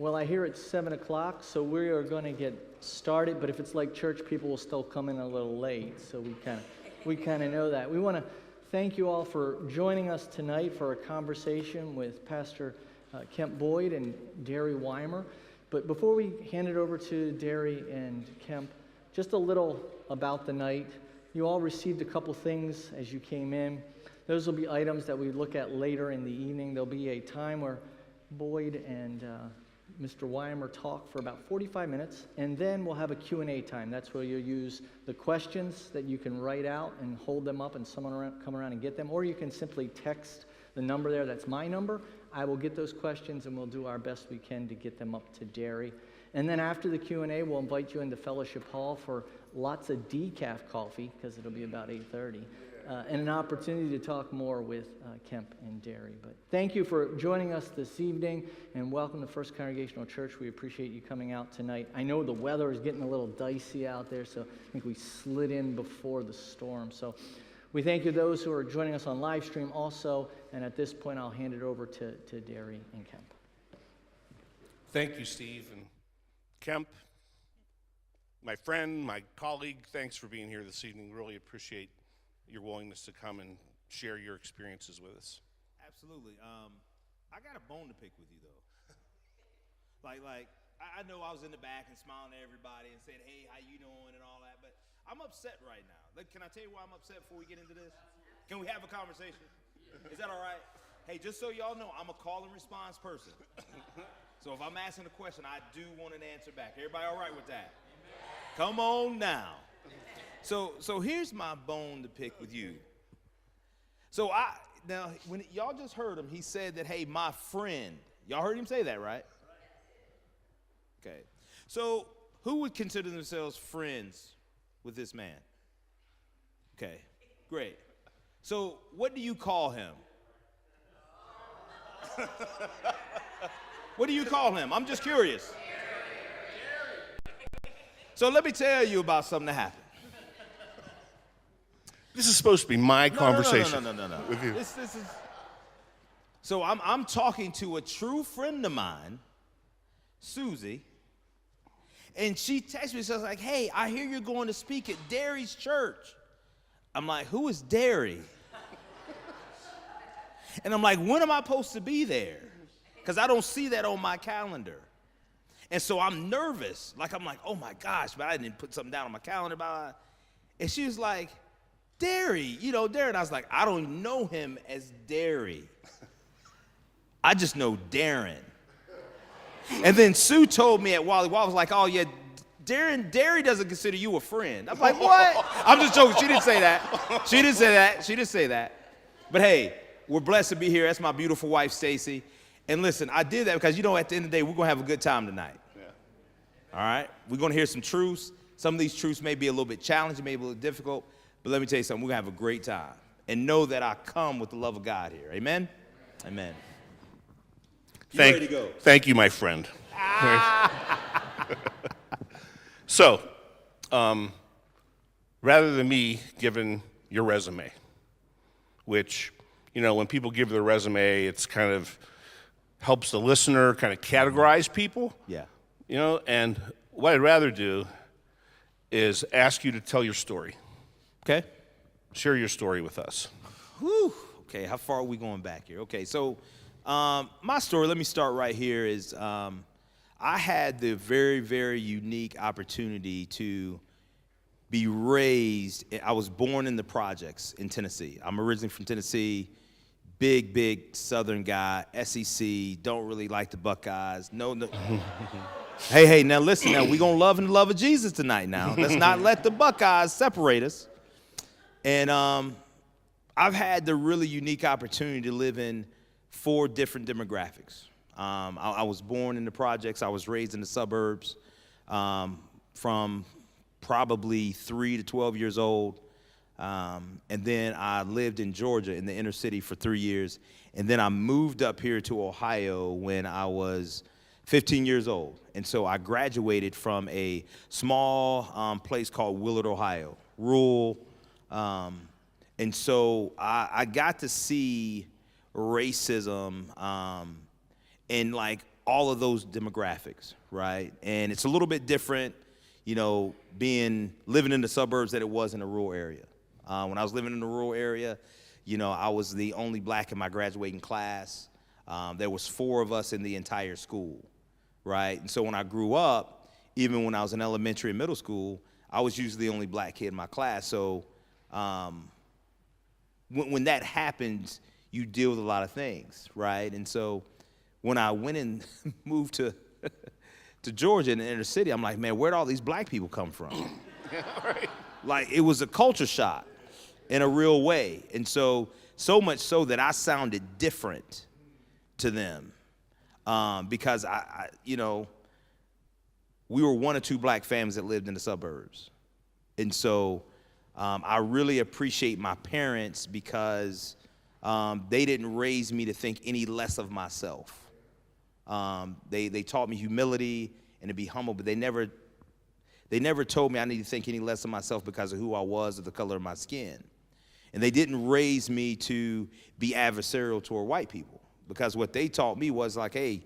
Well, I hear it's 7 o'clock, so we are going to get started. But if it's like church, people will still come in a little late. So we kind of know that. We want to thank you all for joining us tonight for a conversation with Pastor Kemp Boyd and Derry Weimer. But before we hand it over to Derry and Kemp, just a little about the night. You all received a couple things as you came in. Those will be items that we look at later in the evening. There'll be a time where Boyd and Mr. Weimer talk for about 45 minutes, and then we'll have a Q&A time. That's where you'll use the questions that you can write out and hold them up and someone come around and get them, or you can simply text the number there. That's my number. I will get those questions, and we'll do our best we can to get them up to Derry. And then after the Q&A, we'll invite you into Fellowship Hall for lots of decaf coffee, because it'll be about 8:30. And an opportunity to talk more with Kemp and Derry. But thank you for joining us this evening, and welcome to First Congregational Church. We appreciate you coming out tonight. I know the weather is getting a little dicey out there, so I think we slid in before the storm. So we thank you those who are joining us on live stream also, and at this point I'll hand it over to Derry and Kemp. Thank you, Steve. And Kemp, my friend, my colleague, thanks for being here this evening. Really appreciate your willingness to come and share your experiences with us. Absolutely. I got a bone to pick with you, though. I know I was in the back and smiling at everybody and saying, hey, how you doing and all that, but I'm upset right now. Can I tell you why I'm upset before we get into this? Can we have a conversation? Is that all right? Hey, just so y'all know, I'm a call and response person. So if I'm asking a question, I do want an answer back. Everybody all right with that? Come on now. So here's my bone to pick with you. Now when y'all just heard him, he said that, hey, my friend. Y'all heard him say that, right? Okay. So who would consider themselves friends with this man? Okay, great. So what do you call him? What do you call him? I'm just curious. So let me tell you about something that happened. This is supposed to be my conversation. No. With you. This is. So I'm talking to a true friend of mine, Susie, and she texted me. So I was like, "Hey, I hear you're going to speak at Derry's church." I'm like, "Who is Derry?" And I'm like, "When am I supposed to be there?" Because I don't see that on my calendar. And so I'm nervous. I'm like, "Oh my gosh," but I didn't put something down on my calendar. And she was like, Derry, Derry. And I was like, I don't know him as Derry. I just know Darren. And then Sue told me at Wally Wall, was like, oh yeah, Derry doesn't consider you a friend. I'm like, what? I'm just joking. She didn't say that. She didn't say that. But hey, we're blessed to be here. That's my beautiful wife, Stacy. And listen, I did that because, at the end of the day, we're going to have a good time tonight. Yeah. All right? We're going to hear some truths. Some of these truths may be a little bit challenging, maybe a little difficult. But let me tell you something, we're going to have a great time. And know that I come with the love of God here. Amen? Amen. Ready to go? Thank you, my friend. So, rather than me giving your resume, which, when people give their resume, it's kind of helps the listener kind of categorize people. Yeah. And what I'd rather do is ask you to tell your story. Okay. Share your story with us. Whew. Okay, how far are we going back here? Okay, so my story, let me start right here, is I had the very, very unique opportunity to be raised. I was born in the projects in Tennessee. I'm originally from Tennessee, big Southern guy, SEC, don't really like the Buckeyes. No. Hey, now listen, we're going to love in the love of Jesus tonight now. Let's not let the Buckeyes separate us. And I've had the really unique opportunity to live in 4 different demographics. I was born in the projects. I was raised in the suburbs from probably 3 to 12 years old. And then I lived in Georgia in the inner city for 3 years. And then I moved up here to Ohio when I was 15 years old. And so I graduated from a small place called Willard, Ohio, rural. And so I got to see racism in all of those demographics, right? And it's a little bit different, you know, living in the suburbs than it was in the rural area. When I was living in the rural area, you know, I was the only black in my graduating class. There was 4 of us in the entire school, right? And so when I grew up, even when I was in elementary and middle school, I was usually the only black kid in my class. So when that happens, you deal with a lot of things, right? And so when I went and moved to Georgia in the inner city, I'm like, man, where'd all these black people come from? Yeah, right. Like, it was a culture shock in a real way. And so much so that I sounded different to them because I you know, we were 1 or 2 black families that lived in the suburbs. And so I really appreciate my parents because they didn't raise me to think any less of myself. They taught me humility and to be humble, but they never told me I need to think any less of myself because of who I was or the color of my skin. And they didn't raise me to be adversarial toward white people because what they taught me was like, hey,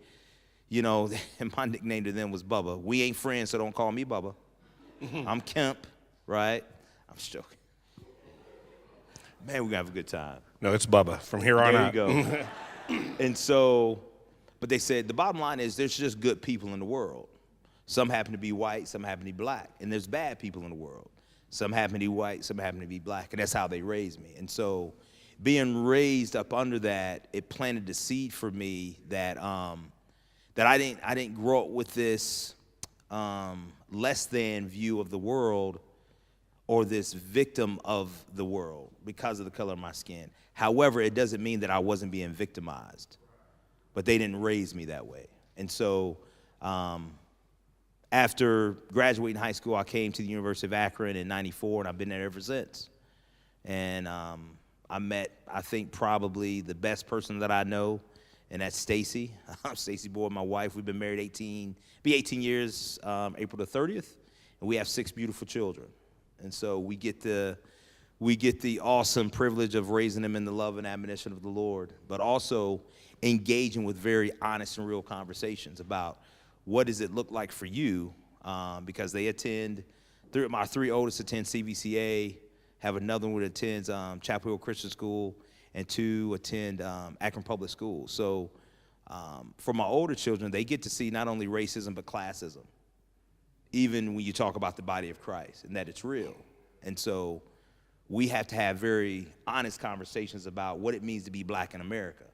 you know, and my nickname to them was Bubba. We ain't friends, so don't call me Bubba. I'm Kemp, right? I'm just joking. Man, we're gonna have a good time. No, it's Bubba from here on out. There you go. And so, but they said the bottom line is there's just good people in the world. Some happen to be white, some happen to be black, and there's bad people in the world. Some happen to be white, some happen to be black, and that's how they raised me. And so, being raised up under that, it planted the seed for me that that I didn't grow up with this less than view of the world or this victim of the world because of the color of my skin. However, it doesn't mean that I wasn't being victimized, but they didn't raise me that way. And so after graduating high school, I came to the University of Akron in '94, and I've been there ever since. And I met, I think, probably the best person that I know, and that's Stacy. Stacy Boyd, my wife. We've been married 18 years, April the 30th, and we have 6 beautiful children. And so we get the awesome privilege of raising them in the love and admonition of the Lord, but also engaging with very honest and real conversations about what does it look like for you, because they attend, my 3 oldest attend CVCA, have another one that attends Chapel Hill Christian School, and 2 attend Akron Public Schools. So for my older children, they get to see not only racism but classism, even when you talk about the body of Christ and that it's real. And so we have to have very honest conversations about what it means to be black in America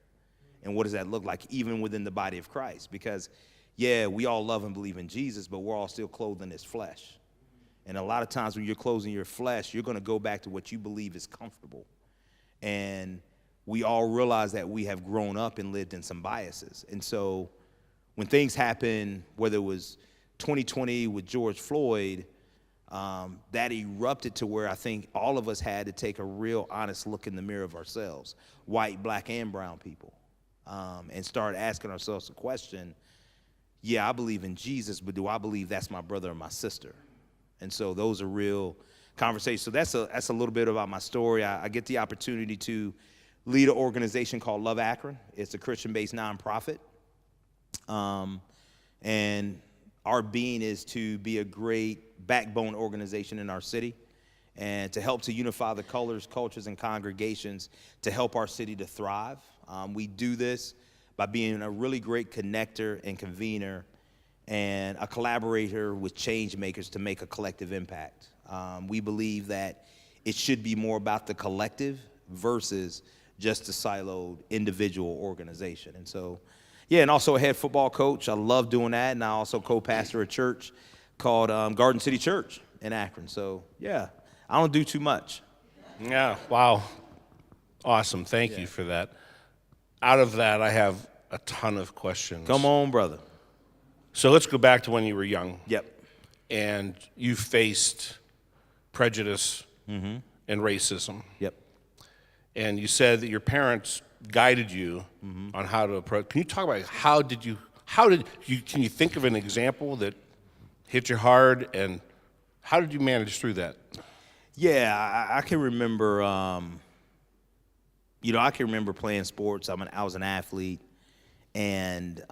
and what does that look like even within the body of Christ. Because, yeah, we all love and believe in Jesus, but we're all still clothed in this flesh. And a lot of times when you're clothed in your flesh, you're going to go back to what you believe is comfortable. And we all realize that we have grown up and lived in some biases. And so when things happen, whether it was 2020 with George Floyd, that erupted to where I think all of us had to take a real honest look in the mirror of ourselves, white, black, and brown people, and start asking ourselves the question, yeah, I believe in Jesus, but do I believe that's my brother or my sister? And so those are real conversations. So that's a little bit about my story. I get the opportunity to lead an organization called Love Akron. It's a Christian-based nonprofit. And our being is to be a great backbone organization in our city and to help to unify the colors, cultures, and congregations to help our city to thrive. We do this by being a really great connector and convener and a collaborator with change makers to make a collective impact. We believe that it should be more about the collective versus just a siloed individual organization. And so, yeah, and also a head football coach. I love doing that. And I also co-pastor a church called Garden City Church in Akron. So, yeah, I don't do too much. Yeah, wow. Awesome. Thank you for that. Out of that, I have a ton of questions. Come on, brother. So let's go back to when you were young. Yep. And you faced prejudice and racism. Yep. And you said that your parents guided you on how to approach. Can you talk about can you think of an example that hit you hard, and how did you manage through that? Yeah, I can remember, I can remember playing sports. I was an athlete, and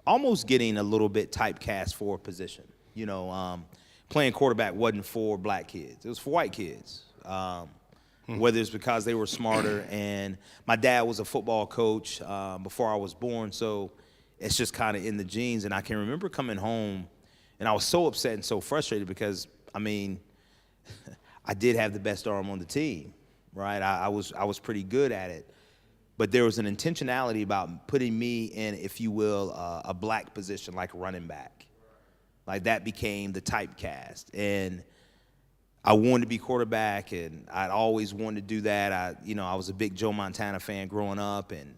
almost getting a little bit typecast for a position. Playing quarterback wasn't for black kids. It was for white kids. Whether it's because they were smarter. And my dad was a football coach before I was born, so it's just kind of in the genes. And I can remember coming home, and I was so upset and so frustrated because, I did have the best arm on the team, right? I was pretty good at it. But there was an intentionality about putting me in, if you will, a black position like running back. Like that became the typecast. And I wanted to be quarterback, and I'd always wanted to do that. I was a big Joe Montana fan growing up. And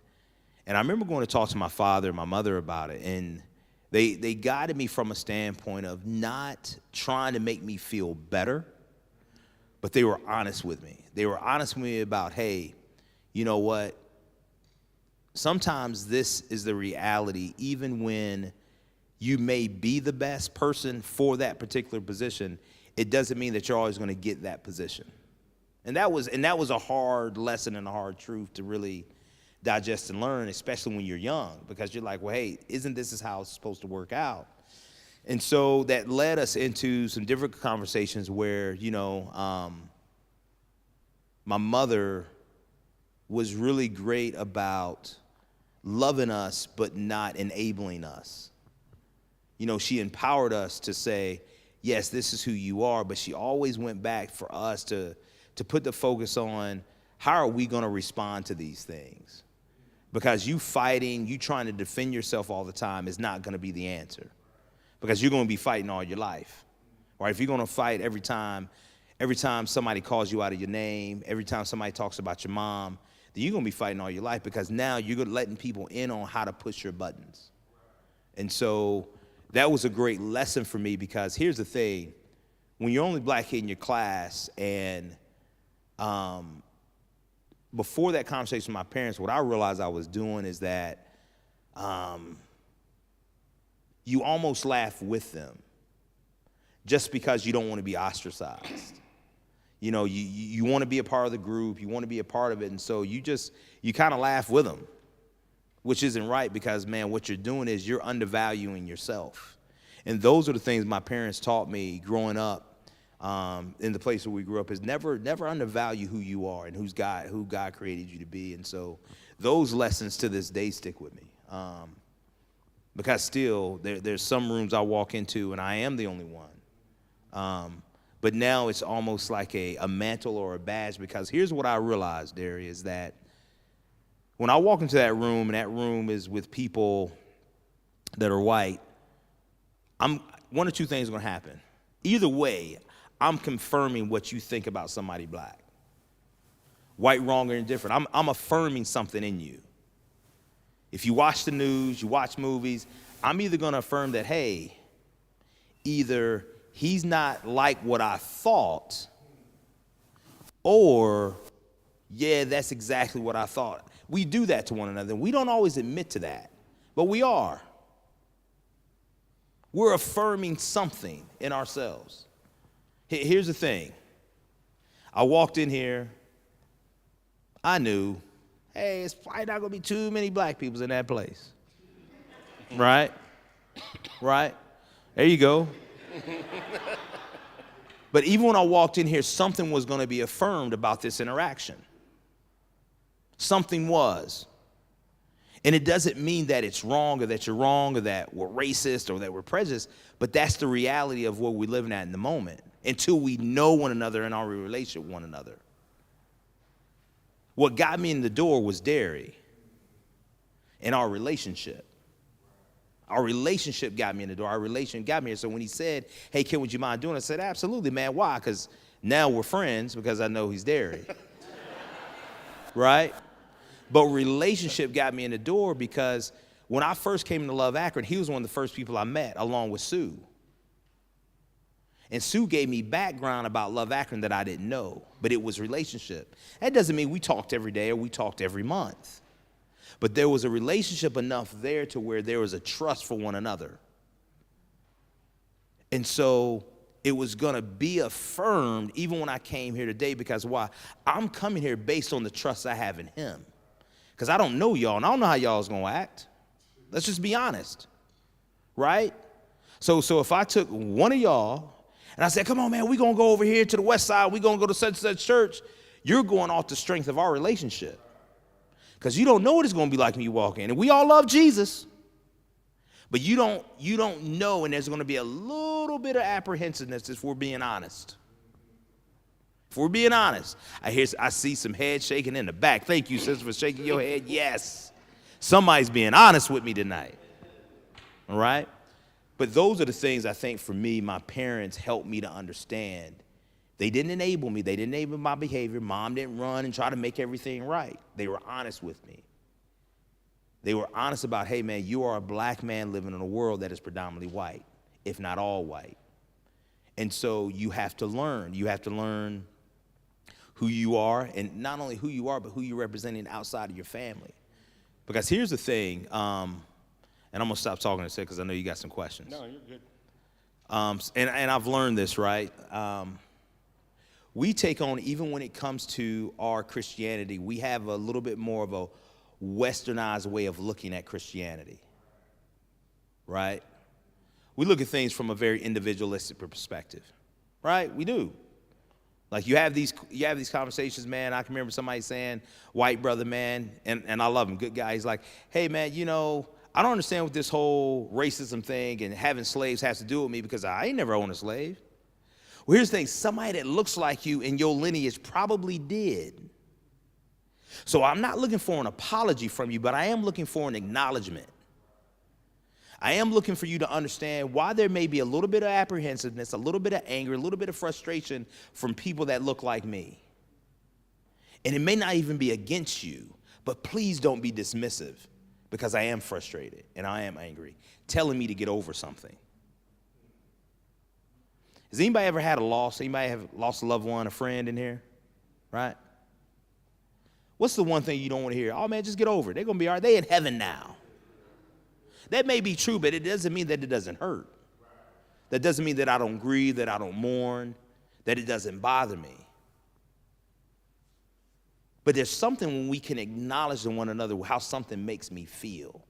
I remember going to talk to my father and my mother about it. And they guided me from a standpoint of not trying to make me feel better, but they were honest with me. They were honest with me about, hey, you know what? Sometimes this is the reality, even when you may be the best person for that particular position, it doesn't mean that you're always going to get that position. And that was a hard lesson and a hard truth to really digest and learn, especially when you're young, because you're like, well, hey, isn't this how it's supposed to work out? And so that led us into some different conversations where, my mother was really great about loving us but not enabling us. She empowered us to say, yes, this is who you are, but she always went back for us to put the focus on how are we going to respond to these things? Because you fighting, you trying to defend yourself all the time is not going to be the answer, because you're going to be fighting all your life. Right? If you're going to fight every time somebody calls you out of your name, every time somebody talks about your mom, then you're going to be fighting all your life, because now you're letting people in on how to push your buttons. And so that was a great lesson for me, because here's the thing. When you're only black kid in your class, and before that conversation with my parents, what I realized I was doing is that you almost laugh with them just because you don't want to be ostracized. You want to be a part of the group, you want to be a part of it, and so you kind of laugh with them, which isn't right, because, man, what you're doing is you're undervaluing yourself. And those are the things my parents taught me growing up in the place where we grew up, is never undervalue who you are and who God created you to be. And so those lessons to this day stick with me, because still there's some rooms I walk into and I am the only one. But now it's almost like a mantle or a badge, because here's what I realized, Derry, is that when I walk into that room, and that room is with people that are white, one or two things are going to happen. Either way, I'm confirming what you think about somebody black. White, wrong, or indifferent. I'm affirming something in you. If you watch the news, you watch movies, I'm either going to affirm that, hey, either he's not like what I thought, or, yeah, that's exactly what I thought. We do that to one another. We don't always admit to that, but we are. We're affirming something in ourselves. Here's the thing. I walked in here. I knew, hey, it's probably not going to be too many black people in that place. Right? Right? There you go. But even when I walked in here, something was going to be affirmed about this interaction. Something was. And it doesn't mean that it's wrong, or that you're wrong, or that we're racist, or that we're prejudiced, but that's the reality of what we're living at in the moment, until we know one another and our relationship with one another. What got me in the door was Derry and our relationship. Our relationship got me in the door. Our relationship got me here. So when he said, hey, Kemp, would you mind doing it? I said, absolutely, man. Why? Because now we're friends, because I know he's Derry. Right? But relationship got me in the door, because when I first came to Love Akron, he was one of the first people I met, along with Sue. And Sue gave me background about Love Akron that I didn't know, but it was relationship. That doesn't mean we talked every day or we talked every month. But there was a relationship enough there to where there was a trust for one another. And so it was going to be affirmed even when I came here today, because why? I'm coming here based on the trust I have in him. Because I don't know y'all, and I don't know how y'all is going to act. Let's just be honest. right? So if I took one of y'all and I said, come on, man, we're going to go over here to the west side. We're going to go to such and such church. You're going off the strength of our relationship. Because you don't know what it's going to be like when you walk in. And we all love Jesus. But you don't know, and there's going to be a little bit of apprehensiveness if we're being honest. If we're being honest. I see some head shaking in the back. Thank you, sister, for shaking your head. Yes. Somebody's being honest with me tonight. All right? But those are the things I think for me, my parents helped me to understand. They didn't enable me. They didn't enable my behavior. Mom didn't run and try to make everything right. They were honest with me. They were honest about, hey, man, you are a black man living in a world that is predominantly white, if not all white. And so you have to learn. You have to learn who you are, and not only who you are, but who you're representing outside of your family. Because here's the thing, and I'm going to stop talking in a second because I know you got some questions. No, you're good. And I've learned this, right? We take on, even when it comes to our Christianity, we have a little bit more of a westernized way of looking at Christianity, right? We look at things from a very individualistic perspective, right? We do. Like you have these conversations, man. I can remember somebody saying, white brother, man, and I love him, good guy. He's like, hey, man, I don't understand what this whole racism thing and having slaves has to do with me because I ain't never owned a slave. Well, here's the thing. Somebody that looks like you in your lineage probably did. So I'm not looking for an apology from you, but I am looking for an acknowledgement. I am looking for you to understand why there may be a little bit of apprehensiveness, a little bit of anger, a little bit of frustration from people that look like me. And it may not even be against you, but please don't be dismissive because I am frustrated and I am angry, telling me to get over something. Has anybody ever had a loss? Anybody have lost a loved one, a friend in here? Right? What's the one thing you don't want to hear? Oh, man, just get over it. They're going to be all right. They're in heaven now. That may be true, but it doesn't mean that it doesn't hurt. That doesn't mean that I don't grieve, that I don't mourn, that it doesn't bother me. But there's something when we can acknowledge to one another how something makes me feel.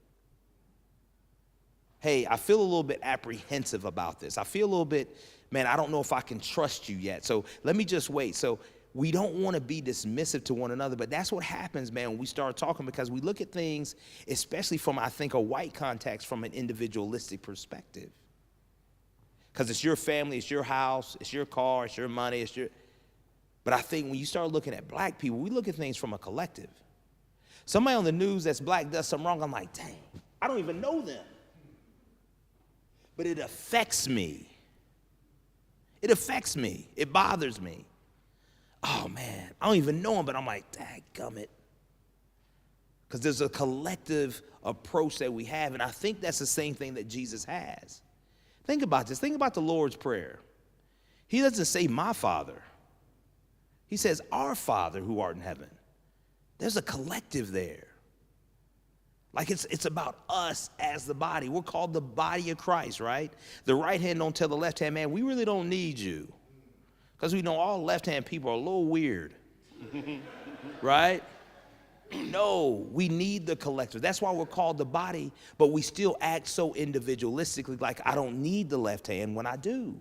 Hey, I feel a little bit apprehensive about this. I feel a little bit, man, I don't know if I can trust you yet. So let me just wait. So we don't want to be dismissive to one another, but that's what happens, man, when we start talking because we look at things, especially from, I think, a white context, from an individualistic perspective. Because it's your family, it's your house, it's your car, it's your money, it's your... But I think when you start looking at black people, we look at things from a collective. Somebody on the news that's black does something wrong, I'm like, dang, I don't even know them. But it affects me. It affects me. It bothers me. Oh, man, I don't even know him, but I'm like, dadgummit. Because there's a collective approach that we have, and I think that's the same thing that Jesus has. Think about this. Think about the Lord's Prayer. He doesn't say, my Father. He says, our Father who art in heaven. There's a collective there. Like it's about us as the body. We're called the body of Christ, right? The right hand don't tell the left hand, man, we really don't need you. Because we know all left-hand people are a little weird, right? No, we need the collective. That's why we're called the body, but we still act so individualistically, like I don't need the left hand when I do.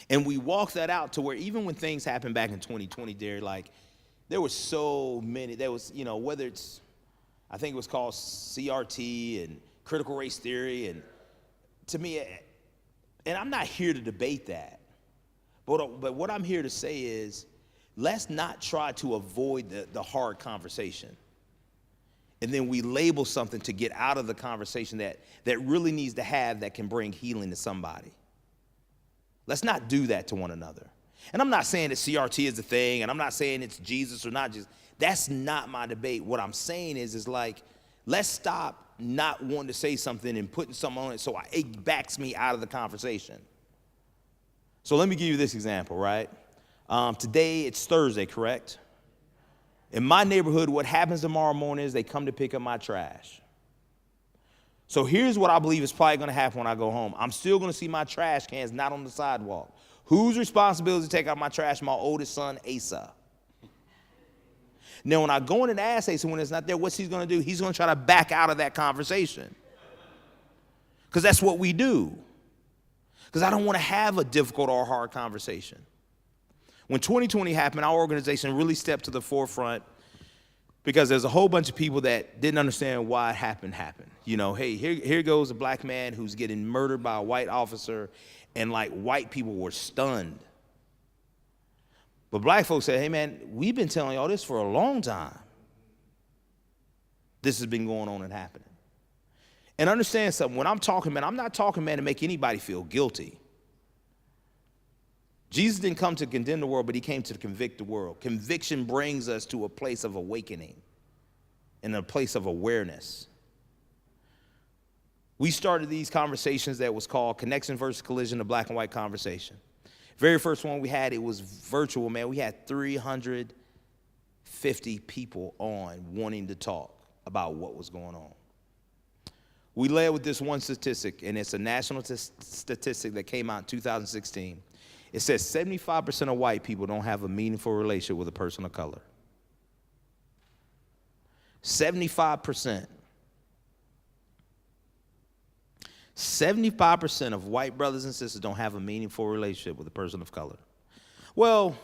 And we walk that out to where even when things happened back in 2020, Derek, like there were so many, there was, whether it's, I think it was called CRT and critical race theory, and to me, and I'm not here to debate that. But what I'm here to say is, let's not try to avoid the hard conversation. And then we label something to get out of the conversation that really needs to have that can bring healing to somebody. Let's not do that to one another. And I'm not saying that CRT is the thing, and I'm not saying it's Jesus or not Jesus. That's not my debate. What I'm saying is like, let's stop not wanting to say something and putting something on it so it backs me out of the conversation. So let me give you this example, right? Today, it's Thursday, correct? In my neighborhood, what happens tomorrow morning is they come to pick up my trash. So here's what I believe is probably going to happen when I go home. I'm still going to see my trash cans not on the sidewalk. Whose responsibility to take out my trash? My oldest son, Asa. Now, when I go in and ask Asa when it's not there, what's he going to do? He's going to try to back out of that conversation. Because that's what we do. Because I don't want to have a difficult or hard conversation. When 2020 happened, our organization really stepped to the forefront because there's a whole bunch of people that didn't understand why it happened. You know, hey, here goes a black man who's getting murdered by a white officer, and like white people were stunned. But black folks said, hey man, we've been telling y'all this for a long time. This has been going on and happening. And understand something, when I'm talking, man, I'm not talking, man, to make anybody feel guilty. Jesus didn't come to condemn the world, but he came to convict the world. Conviction brings us to a place of awakening and a place of awareness. We started these conversations that was called Connection versus Collision, the black and white conversation. Very first one we had, it was virtual, man. We had 350 people on wanting to talk about what was going on. We led with this one statistic, and it's a national statistic that came out in 2016. It says 75% of white people don't have a meaningful relationship with a person of color. 75%. 75% of white brothers and sisters don't have a meaningful relationship with a person of color. Well,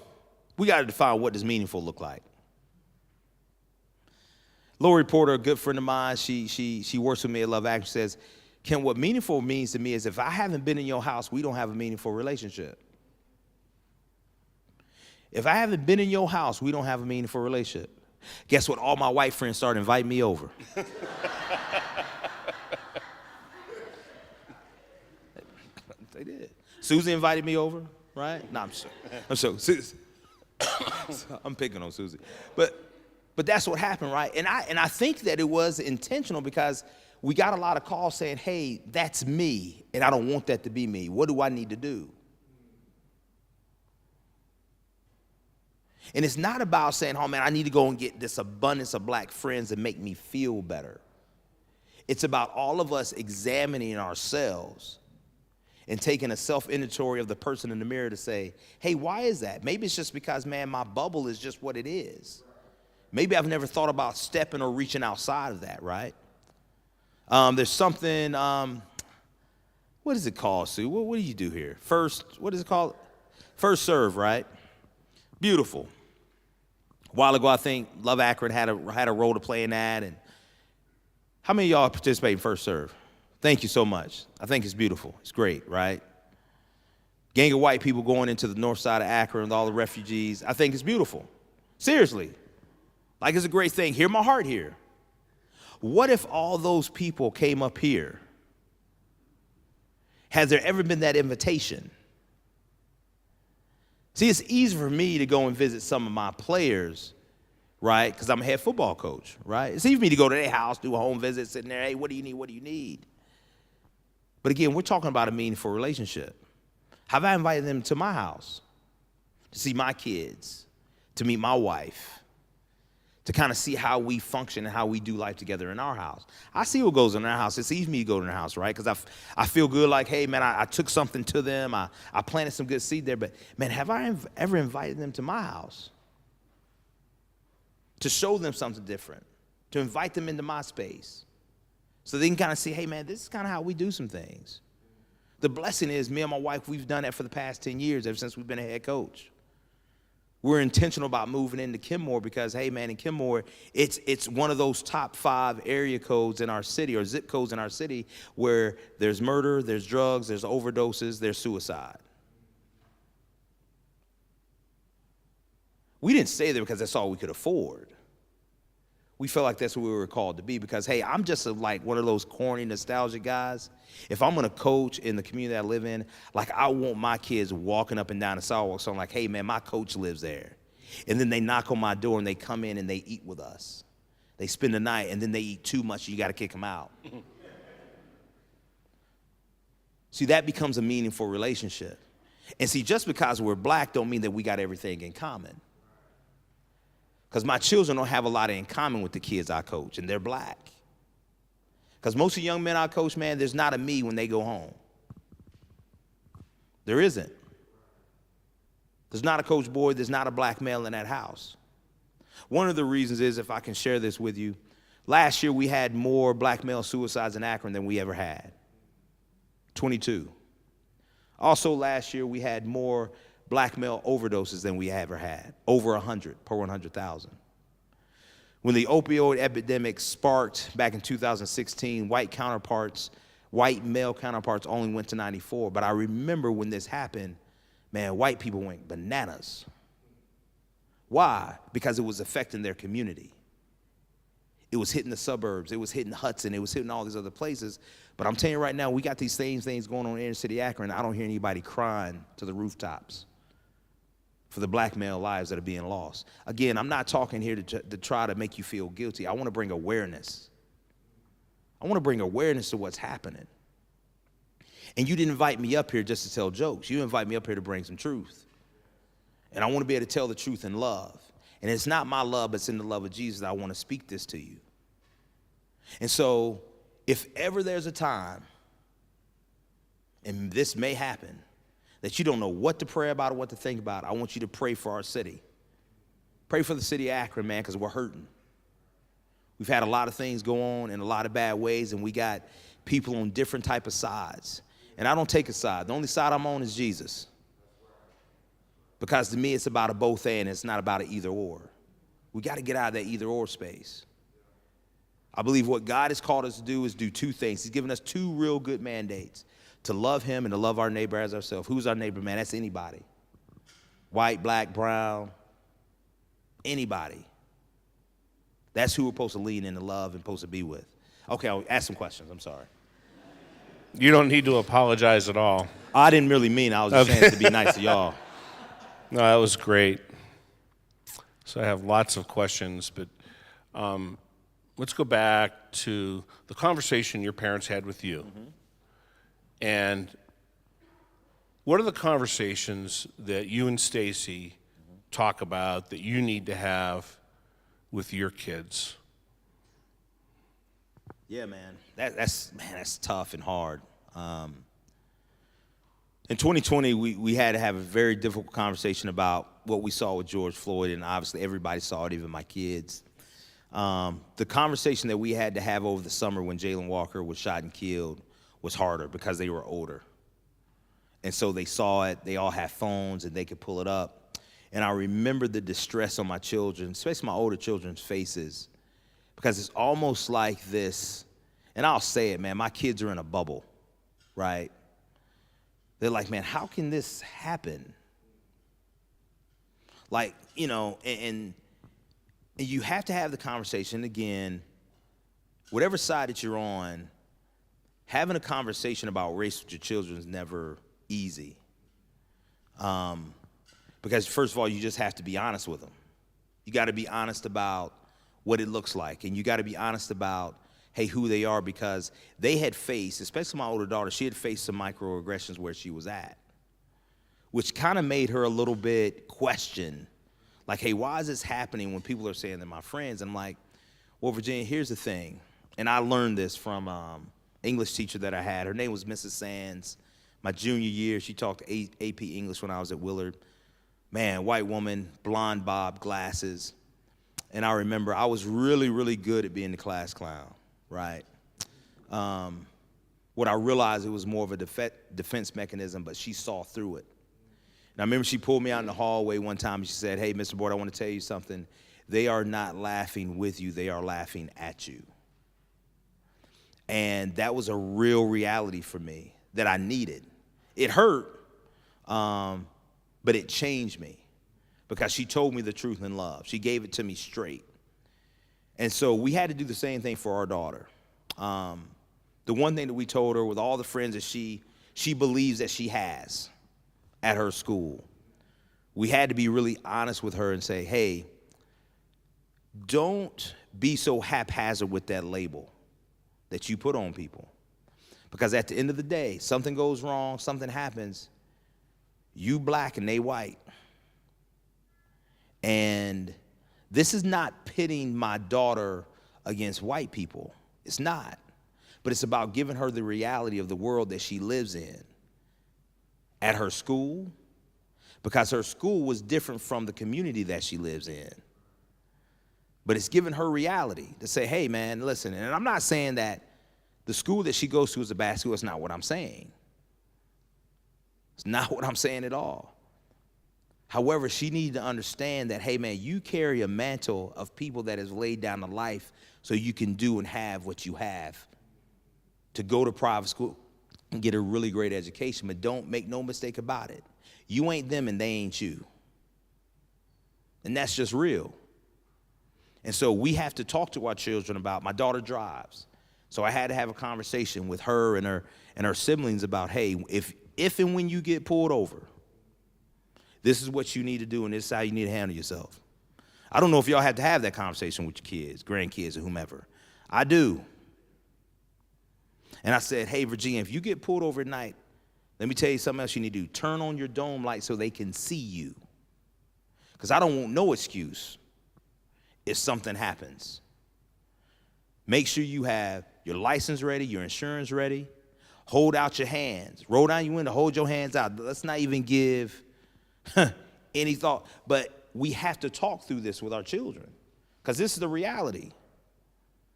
we got to define what does meaningful look like. Lori Porter, a good friend of mine, she works with me at Love Action, says, Ken, what meaningful means to me is if I haven't been in your house, we don't have a meaningful relationship. If I haven't been in your house, we don't have a meaningful relationship. Guess what? All my white friends started inviting me over. They did. Susie invited me over, right? No, I'm sure. I'm picking on Susie. But that's what happened, right? And I think that it was intentional because we got a lot of calls saying, hey, that's me, and I don't want that to be me. What do I need to do? And it's not about saying, oh, man, I need to go and get this abundance of black friends and make me feel better. It's about all of us examining ourselves and taking a self-inventory of the person in the mirror to say, hey, why is that? Maybe it's just because, man, my bubble is just what it is. Maybe I've never thought about stepping or reaching outside of that, right? There's something, what is it called, Sue? What do you do here? What is it called? First serve, right? Beautiful. A while ago, I think Love Akron had a role to play in that. And how many of y'all participate in First Serve? Thank you so much. I think it's beautiful. It's great, right? Gang of white people going into the north side of Akron with all the refugees. I think it's beautiful. Seriously. Like, it's a great thing. Hear my heart here. What if all those people came up here? Has there ever been that invitation? See, it's easy for me to go and visit some of my players, right? Because I'm a head football coach, right? It's easy for me to go to their house, do a home visit, sitting there, hey, what do you need? What do you need? But again, we're talking about a meaningful relationship. Have I invited them to my house to see my kids, to meet my wife, to kind of see how we function and how we do life together in our house? I see what goes in our house. It's easy for me to go to their house, right? Because I feel good like, hey, man, I took something to them. I planted some good seed there. But, man, have I ever invited them to my house to show them something different, to invite them into my space so they can kind of see, hey, man, this is kind of how we do some things. The blessing is me and my wife, we've done that for the past 10 years, ever since we've been a head coach. We're intentional about moving into Kemp because, hey, man, in Kemp, it's one of those top 5 area codes in our city or zip codes in our city where there's murder, there's drugs, there's overdoses, there's suicide. We didn't stay there because that's all we could afford. We felt like that's what we were called to be because, hey, I'm just like one of those corny, nostalgic guys. If I'm going to coach in the community I live in, like I want my kids walking up and down the sidewalk. So I'm like, hey, man, my coach lives there. And then they knock on my door and they come in and they eat with us. They spend the night and then they eat too much. You got to kick them out. See, that becomes a meaningful relationship. And see, just because we're black don't mean that we got everything in common. Because my children don't have a lot in common with the kids I coach, and they're black. Because most of the young men I coach, man, there's not a me when they go home. There isn't. There's not a coach boy, there's not a black male in that house. One of the reasons is, if I can share this with you, last year we had more black male suicides in Akron than we ever had. 22. Also last year, we had more black male overdoses than we ever had, over 100 per 100,000. When the opioid epidemic sparked back in 2016, white male counterparts only went to 94. But I remember when this happened, man, white people went bananas. Why? Because it was affecting their community. It was hitting the suburbs. It was hitting Hudson. It was hitting all these other places. But I'm telling you right now, we got these same things going on in inner city Akron. I don't hear anybody crying to the rooftops for the black male lives that are being lost. Again, I'm not talking here to try to make you feel guilty. I want to bring awareness. I want to bring awareness to what's happening. And you didn't invite me up here just to tell jokes. You invite me up here to bring some truth. And I want to be able to tell the truth in love. And it's not my love, but it's in the love of Jesus that I want to speak this to you. And so, if ever there's a time, and this may happen, that you don't know what to pray about or what to think about, I want you to pray for our city. Pray for the city of Akron, man, because we're hurting. We've had a lot of things go on in a lot of bad ways, and we got people on different type of sides. And I don't take a side. The only side I'm on is Jesus. Because to me, it's about a both and. It's not about an either or. We got to get out of that either or space. I believe what God has called us to do is do two things. He's given us two real good mandates: to love him and to love our neighbor as ourselves. Who's our neighbor, man? That's anybody. White, black, brown, anybody. That's who we're supposed to lean into love and supposed to be with. Okay, I'll ask some questions. I'm sorry. You don't need to apologize at all. I didn't really mean it. I was just saying to be nice to y'all. No, that was great. So I have lots of questions, but let's go back to the conversation your parents had with you. Mm-hmm. And what are the conversations that you and Stacy talk about that you need to have with your kids? Yeah, man. That's tough and hard. In 2020, we had to have a very difficult conversation about what we saw with George Floyd, and obviously everybody saw it, even my kids. The conversation that we had to have over the summer when Jayland Walker was shot and killed was harder because they were older. And so they saw it, they all had phones, and they could pull it up. And I remember the distress on my children, especially my older children's faces, because it's almost like this, and I'll say it, man, my kids are in a bubble, right? They're like, man, how can this happen? Like, you know, and you have to have the conversation. Again, whatever side that you're on, having a conversation about race with your children is never easy. Because first of all, you just have to be honest with them. You got to be honest about what it looks like, and you got to be honest about, hey, who they are, because they had faced, especially my older daughter, she had faced some microaggressions where she was at, which kind of made her a little bit question, like, hey, why is this happening when people are saying they're my friends? And I'm like, well, Virginia, here's the thing. And I learned this from English teacher that I had. Her name was Mrs. Sands. My junior year, she taught AP English when I was at Willard. Man, white woman, blonde bob, glasses. And I remember I was really, really good at being the class clown, right? What I realized, it was more of a defense mechanism, but she saw through it. And I remember she pulled me out in the hallway one time and she said, hey, Mr. Board, I want to tell you something. They are not laughing with you, they are laughing at you. And that was a real reality for me that I needed. It hurt, but it changed me because she told me the truth in love. She gave it to me straight. And so we had to do the same thing for our daughter. The one thing that we told her, with all the friends that she believes that she has at her school, we had to be really honest with her and say, hey, don't be so haphazard with that label that you put on people. Because at the end of the day, something goes wrong, something happens, you black and they white. And this is not pitting my daughter against white people. It's not. But it's about giving her the reality of the world that she lives in at her school, because her school was different from the community that she lives in. But it's giving her reality to say, hey, man, listen, and I'm not saying that the school that she goes to is a bad school. That's not what I'm saying. It's not what I'm saying at all. However, she needed to understand that, hey, man, you carry a mantle of people that has laid down the life so you can do and have what you have. To go to private school and get a really great education, but don't make no mistake about it. You ain't them and they ain't you. And that's just real. And so we have to talk to our children about, my daughter drives. So I had to have a conversation with her and her siblings about, hey, if and when you get pulled over, this is what you need to do and this is how you need to handle yourself. I don't know if y'all had to have that conversation with your kids, grandkids, or whomever. I do. And I said, hey, Virginia, if you get pulled over at night, let me tell you something else you need to do. Turn on your dome light so they can see you. Because I don't want no excuse if something happens. Make sure you have your license ready, your insurance ready. Hold out your hands. Roll down your window, hold your hands out. Let's not even give any thought. But we have to talk through this with our children because this is the reality.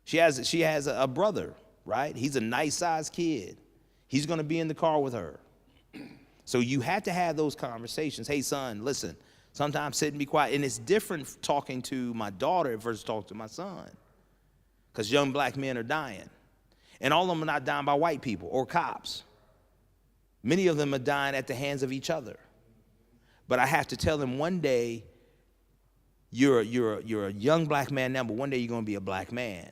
She has a brother, right? He's a nice-sized kid. He's going to be in the car with her. So you have to have those conversations. Hey, son, listen, sometimes sit and be quiet. And it's different talking to my daughter versus talking to my son because young black men are dying. And all of them are not dying by white people or cops. Many of them are dying at the hands of each other. But I have to tell them one day, you're a young black man now, but one day you're going to be a black man.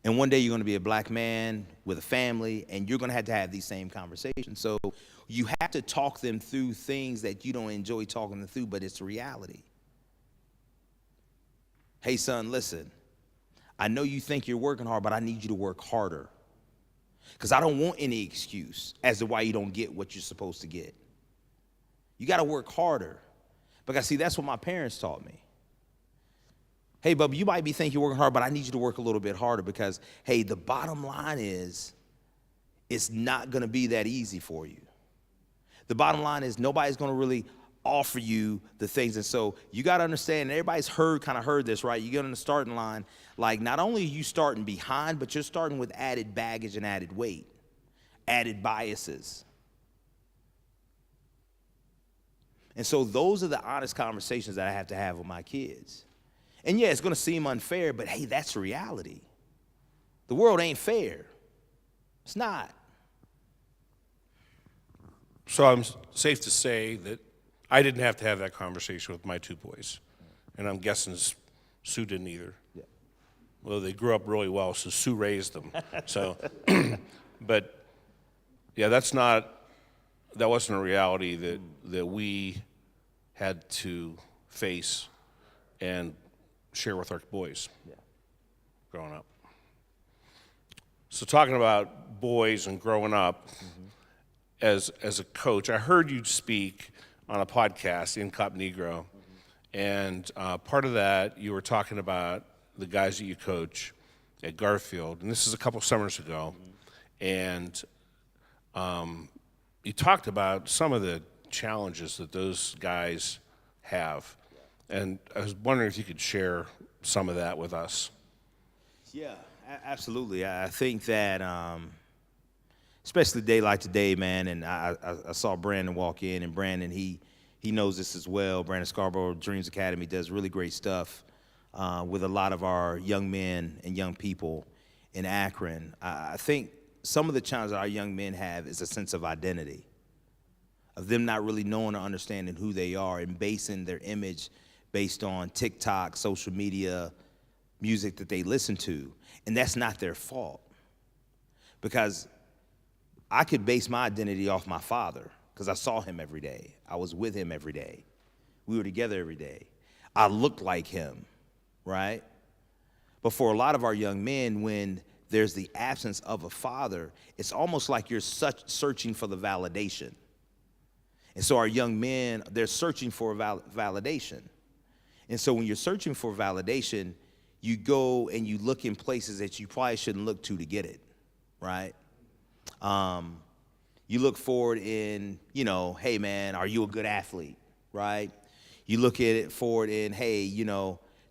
And one day you're going to be a black man with a family, and you're going to have these same conversations. So you have to talk them through things that you don't enjoy talking them through, but it's reality. Hey, son, listen. I know you think you're working hard, but I need you to work harder. Because I don't want any excuse as to why you don't get what you're supposed to get. You got to work harder. Because, see, that's what my parents taught me. Hey, Bubba, you might be thinking you're working hard, but I need you to work a little bit harder because, hey, the bottom line is it's not going to be that easy for you. The bottom line is nobody's going to really offer you the things. And so you got to understand, and everybody's kind of heard this, right? You get on the starting line, like not only are you starting behind, but you're starting with added baggage and added weight, added biases. And so those are the honest conversations that I have to have with my kids. And yeah, it's going to seem unfair, but hey, that's reality. The world ain't fair. It's not. So I'm safe to say that I didn't have to have that conversation with my two boys. And I'm guessing Sue didn't either. Yeah. Well, they grew up really well, so Sue raised them. So, but yeah, that wasn't a reality that we had to face and share with our boys growing up. So talking about boys and growing up, as a coach, I heard you speak on a podcast, In Cop Negro, and part of that you were talking about the guys that you coach at Garfield, and this is a couple summers ago, and you talked about some of the challenges that those guys have, and I was wondering if you could share some of that with us. Yeah, absolutely. I think that, especially a day like today, man, and I saw Brandon walk in, and Brandon, he knows this as well. Brandon Scarborough, Dreams Academy, does really great stuff with a lot of our young men and young people in Akron. I think some of the challenges our young men have is a sense of identity, of them not really knowing or understanding who they are and basing their image based on TikTok, social media, music that they listen to. And that's not their fault. Because I could base my identity off my father because I saw him every day. I was with him every day. We were together every day. I looked like him, right? But for a lot of our young men, when there's the absence of a father, it's almost like you're searching for the validation. And so our young men, they're searching for validation. And so when you're searching for validation, you go and you look in places that you probably shouldn't look to get it, right? You look forward in, hey, man, are you a good athlete, right? You look at it forward in, hey,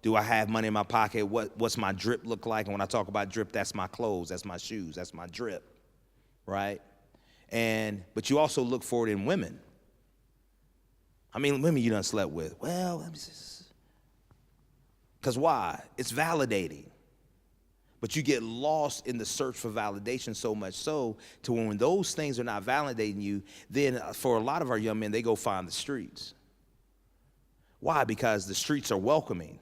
do I have money in my pocket? What's my drip look like? And when I talk about drip, that's my clothes, that's my shoes, that's my drip, right? But you also look for it in women. I mean, women you done slept with. Well, because why? It's validating. But you get lost in the search for validation so much so to when those things are not validating you, then for a lot of our young men, they go find the streets. Why? Because the streets are welcoming.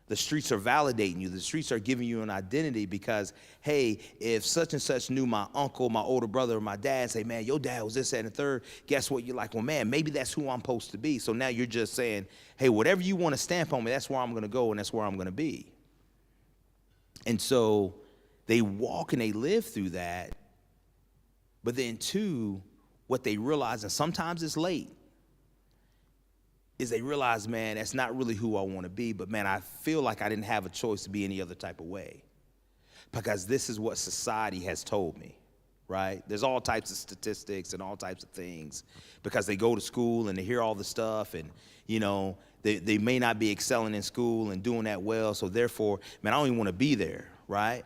The streets are validating you. The streets are giving you an identity because, hey, if such and such knew my uncle, my older brother, or my dad, and say, man, your dad was this, that, and the third, guess what? You're like, well, man, maybe that's who I'm supposed to be. So now you're just saying, hey, whatever you want to stamp on me, that's where I'm going to go and that's where I'm going to be. And so they walk and they live through that. But then, too, what they realize, and sometimes it's late, is they realize, man, that's not really who I want to be. But, man, I feel like I didn't have a choice to be any other type of way. Because this is what society has told me, right? There's all types of statistics and all types of things. Because they go to school and they hear all the stuff and, you know, they may not be excelling in school and doing that well, so therefore, man, I don't even want to be there, right?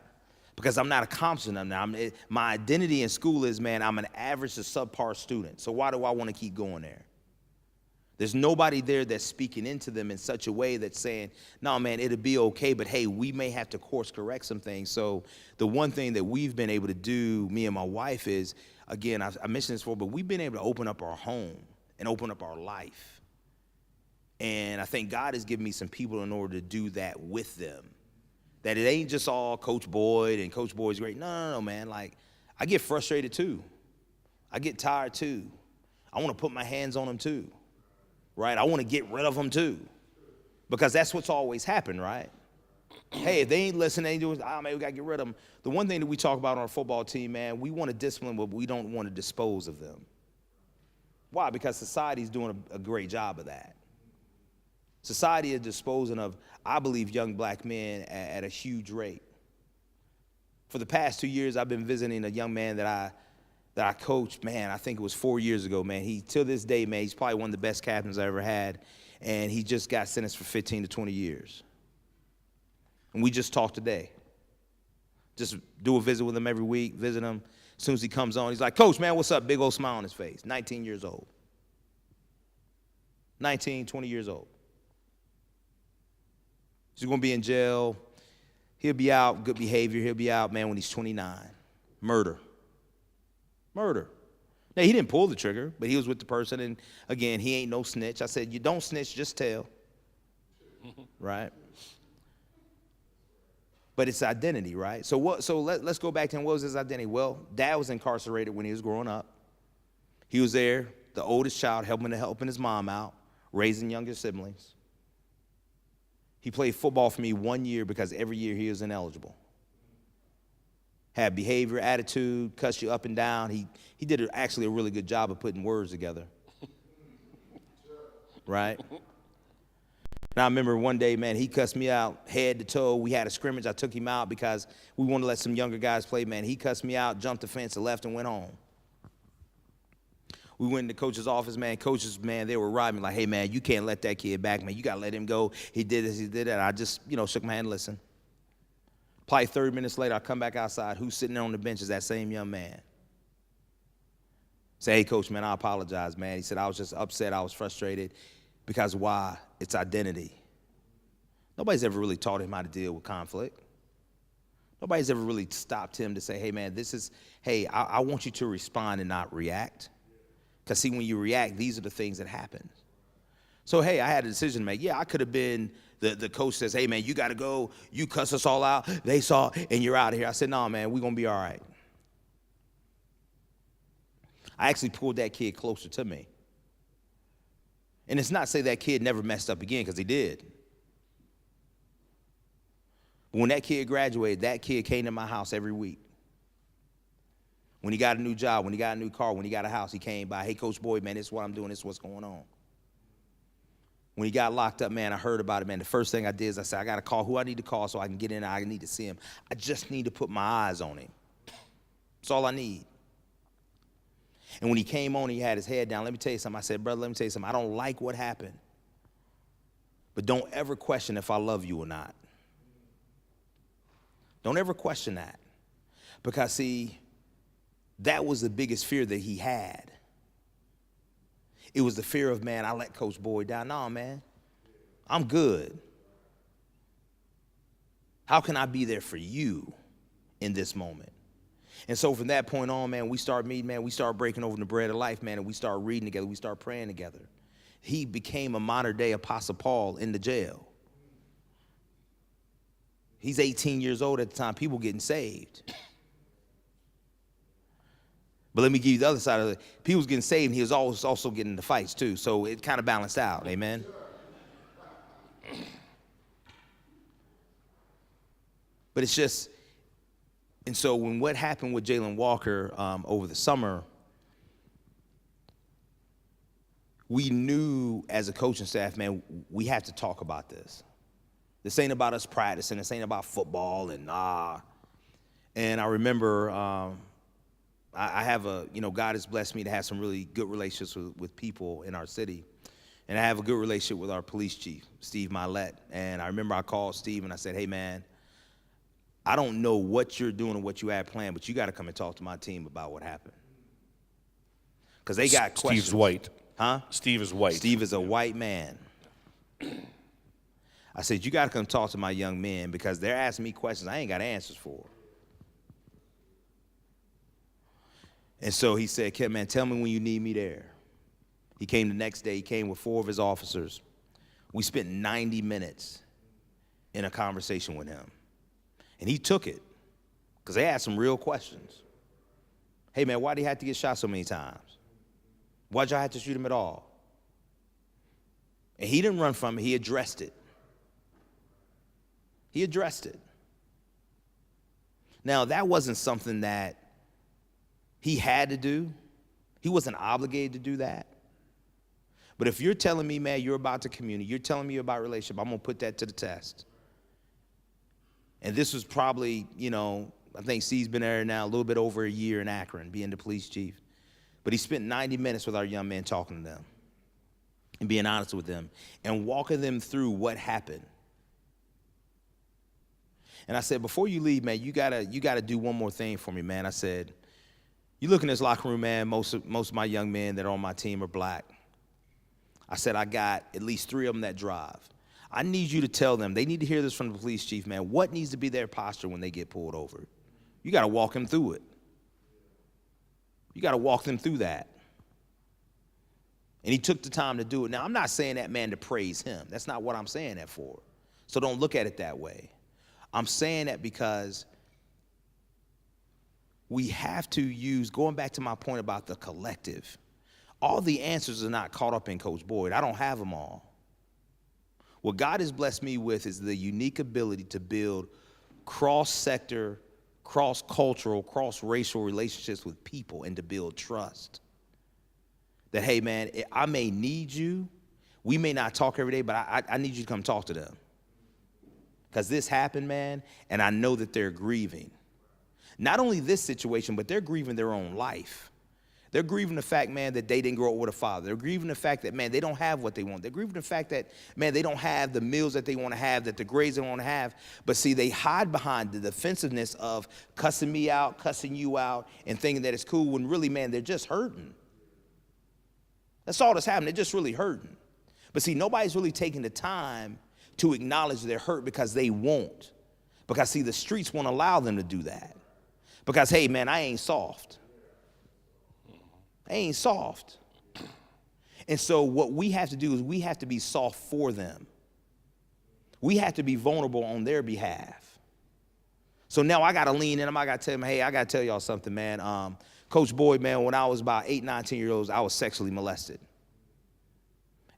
Because I'm not accomplishing them now. My identity in school is, man, I'm an average to subpar student. So why do I want to keep going there? There's nobody there that's speaking into them in such a way that's saying, no, man, it'll be okay, but hey, we may have to course correct some things. So the one thing that we've been able to do, me and my wife, is, again, I mentioned this before, but we've been able to open up our home and open up our life. And I think God has given me some people in order to do that with them. That it ain't just all Coach Boyd and Coach Boyd's great. No, man. Like, I get frustrated too. I get tired too. I want to put my hands on them too. Right? I want to get rid of them too. Because that's what's always happened, right? Hey, if they ain't listening, they ain't doing, man, we got to get rid of them. The one thing that we talk about on our football team, man, we want to discipline, but we don't want to dispose of them. Why? Because society's doing a great job of that. Society is disposing of, I believe, young black men at a huge rate. For the past 2 years, I've been visiting a young man that I coached, man, I think it was 4 years ago, man. He, till this day, man, he's probably one of the best captains I ever had, and he just got sentenced for 15 to 20 years. And we just talked today. Just do a visit with him every week, visit him. As soon as he comes on, he's like, Coach, man, what's up? Big old smile on his face. 19 years old. 19, 20 years old. He's going to be in jail. He'll be out, good behavior. He'll be out, man, when he's 29. Murder. Now, he didn't pull the trigger, but he was with the person, and, again, he ain't no snitch. I said, you don't snitch, just tell. Right? But it's identity, right? So let's go back to him. What was his identity? Well, Dad was incarcerated when he was growing up. He was there, the oldest child, helping his mom out, raising younger siblings. He played football for me 1 year because every year he was ineligible. Had behavior, attitude, cussed you up and down. He did actually a really good job of putting words together. Right? And I remember one day, man, he cussed me out head to toe. We had a scrimmage. I took him out because we wanted to let some younger guys play, man. He cussed me out, jumped the fence, and left and went home. We went in the coach's office, man. Coaches, man, they were riding me like, hey, man, you can't let that kid back, man. You got to let him go. He did this, he did that. I just, shook my hand and listened. Probably 30 minutes later, I come back outside. Who's sitting there on the bench is that same young man. Say, hey, Coach, man, I apologize, man. He said, I was just upset. I was frustrated. Because why? It's identity. Nobody's ever really taught him how to deal with conflict. Nobody's ever really stopped him to say, hey, man, I want you to respond and not react. Because, see, when you react, these are the things that happen. So, hey, I had a decision to make. Yeah, I could have been the coach says, hey, man, you got to go. You cuss us all out. They saw, and you're out of here. I said, no, man, we're going to be all right. I actually pulled that kid closer to me. And it's not to say that kid never messed up again, because he did. But when that kid graduated, that kid came to my house every week. When he got a new job, when he got a new car, when he got a house, he came by, hey, Coach Boyd, man, this is what I'm doing, this is what's going on. When he got locked up, man, I heard about it, man. The first thing I did is I said, I got to call who I need to call so I can get in there. I need to see him. I just need to put my eyes on him. That's all I need. And when he came on, he had his head down. Let me tell you something. I said, brother, let me tell you something. I don't like what happened. But don't ever question if I love you or not. Don't ever question that. Because, see, that was the biggest fear that he had. It was the fear of, man, I let Coach Boyd down. No, man, I'm good. How can I be there for you in this moment? And so from that point on, man, we start meeting, man, we start breaking open the bread of life, man, and we start reading together, we start praying together. He became a modern-day Apostle Paul in the jail. He's 18 years old at the time, people getting saved. But let me give you the other side of it. People was getting saved, and he was always also getting into fights too, so it kind of balanced out, amen? But it's just, and so when what happened with Jalen Walker over the summer, we knew as a coaching staff, man, we have to talk about this. This ain't about us practicing. This ain't about football and And I remember I have God has blessed me to have some really good relationships with people in our city. And I have a good relationship with our police chief, Steve Milet. And I remember I called Steve and I said, hey, man, I don't know what you're doing or what you had planned, but you got to come and talk to my team about what happened. Because they got questions. Steve's white. Huh? Steve is white. Steve is a white man. I said, you got to come talk to my young men because they're asking me questions I ain't got answers for. And so he said, Kemp, man, tell me when you need me there. He came the next day. He came with 4 of his officers. We spent 90 minutes in a conversation with him. And he took it because they asked some real questions. Hey, man, why did he have to get shot so many times? Why'd y'all have to shoot him at all? And he didn't run from it. He addressed it. He addressed it. Now, that wasn't something that he had to do. He wasn't obligated to do that. But if you're telling me, man, you're about the community, you're telling me about relationship, I'm going to put that to the test. And this was probably, I think Steve's been there now a little bit over a year in Akron, being the police chief. But he spent 90 minutes with our young men talking to them and being honest with them and walking them through what happened. And I said, before you leave, man, you gotta do one more thing for me, man. I said, you look in this locker room, man, most of my young men that are on my team are black. I said, I got at least 3 of them that drive. I need you to tell them, they need to hear this from the police chief, man, what needs to be their posture when they get pulled over. You got to walk them through it. You got to walk them through that. And he took the time to do it. Now, I'm not saying that, man, to praise him. That's not what I'm saying that for. So don't look at it that way. I'm saying that because we have to use, going back to my point about the collective, all the answers are not caught up in Coach Boyd. I don't have them all. What God has blessed me with is the unique ability to build cross-sector, cross-cultural, cross-racial relationships with people and to build trust. That, hey, man, I may need you. We may not talk every day, but I need you to come talk to them. Because this happened, man, and I know that they're grieving. Not only this situation, but they're grieving their own life. They're grieving the fact, man, that they didn't grow up with a father. They're grieving the fact that, man, they don't have what they want. They're grieving the fact that, man, they don't have the meals that they want to have, that the grades they want to have. But see, they hide behind the defensiveness of cussing me out, cussing you out, and thinking that it's cool when really, man, they're just hurting. That's all that's happening. They're just really hurting. But see, nobody's really taking the time to acknowledge their hurt because they won't. Because, see, the streets won't allow them to do that. Because, hey, man, I ain't soft. I ain't soft. And so what we have to do is we have to be soft for them. We have to be vulnerable on their behalf. So now I got to lean in. I got to tell them, hey, I got to tell y'all something, man. Coach Boyd, man, when I was about 8, 9, 10 years old, I was sexually molested.